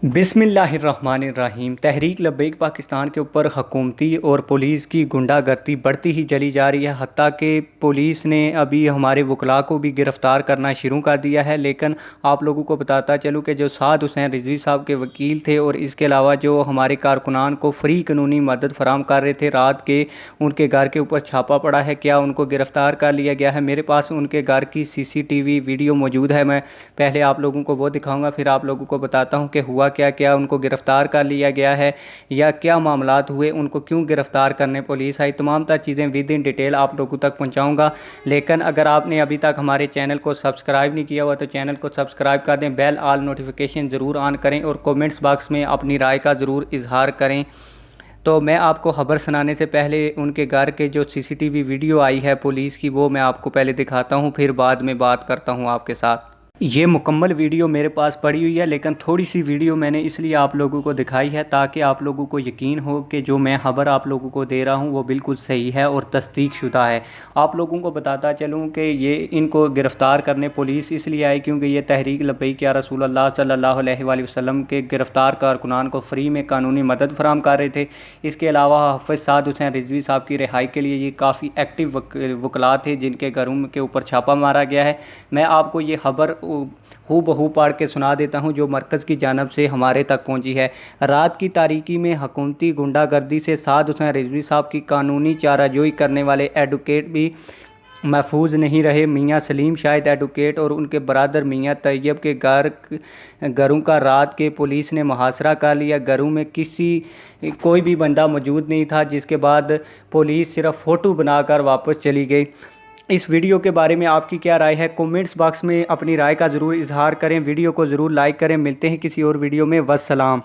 बिस्मिल्लाहिर्रहमानिर्रहीम। तहरीक लब्बैक पाकिस्तान के ऊपर हुकूमती और पुलिस की गुंडागर्दी बढ़ती ही चली जा रही है। हत्ता कि पुलिस ने अभी हमारे वकला को भी गिरफ़्तार करना शुरू कर दिया है। लेकिन आप लोगों को बताता चलूँ कि जो साद हुसैन रिजवी साहब के वकील थे और इसके अलावा जो हमारे कारकुनान को फ्री कानूनी मदद फराम कर रहे थे, रात के उनके घर के ऊपर छापा पड़ा है। क्या उनको गिरफ़्तार कर लिया गया है? मेरे पास उनके घर की CCTV वीडियो मौजूद है। मैं पहले आप लोगों को वो दिखाऊंगा, फिर आप लोगों को बताता हूँ कि हुआ क्या क्या, उनको गिरफ़्तार कर लिया गया है या क्या मामलात हुए, उनको क्यों गिरफ़्तार करने पुलिस आई। तमाम तर चीज़ें विद इन डिटेल आप लोगों तक पहुँचाऊँगा। लेकिन अगर आपने अभी तक हमारे चैनल को सब्सक्राइब नहीं किया हुआ तो चैनल को सब्सक्राइब कर दें, बेल आल नोटिफिकेशन ज़रूर ऑन करें और कमेंट्स बॉक्स में अपनी राय का ज़रूर इजहार करें। तो मैं आपको ख़बर सुनाने से पहले उनके घर के जो CCTV वीडियो आई है पुलिस की, वो मैं आपको पहले दिखाता हूँ, फिर बाद में बात करता हूँ आपके साथ। ये मुकम्मल वीडियो मेरे पास पड़ी हुई है, लेकिन थोड़ी सी वीडियो मैंने इसलिए आप लोगों को दिखाई है ताकि आप लोगों को यकीन हो कि जो मैं खबर आप लोगों को दे रहा हूँ वो बिल्कुल सही है और तस्दीक शुदा है। आप लोगों को बताता चलूँ कि ये इनको गिरफ़्तार करने पुलिस इसलिए आई क्योंकि ये तहरीक लब्बैक या रसूल अल्लाह सल्लल्लाहु अलैहि वसल्लम के गिरफ़्तार कारकुनान को फ्री में कानूनी मदद फराम कर रहे थे। इसके अलावा हाफ़िज़ साद हुसैन रिजवी साहब की रिहाई के लिए ये काफ़ी एक्टिव वकला थे जिनके घरों के ऊपर छापा मारा गया है। मैं आपको ये खबर हू बहू पढ़ के सुना देता हूँ जो मरकज़ की जानब से हमारे तक पहुँची है। रात की तारीकी में हुकूमती गुंडागर्दी से साद हुसैन रिजवी साहब की कानूनी चाराजोई करने वाले एडवोकेट भी महफूज नहीं रहे। मियाँ सलीम शाहिद एडवोकेट और उनके बरादर मियाँ तैयब के घरों का रात के पुलिस ने मुहासरा कर लिया। घरों में कोई भी बंदा मौजूद नहीं था, जिसके बाद पुलिस सिर्फ फ़ोटो बनाकर वापस चली गई। इस वीडियो के बारे में आपकी क्या राय है? कमेंट्स बॉक्स में अपनी राय का ज़रूर इजहार करें। वीडियो को ज़रूर लाइक करें। मिलते हैं किसी और वीडियो में। वस्सलाम।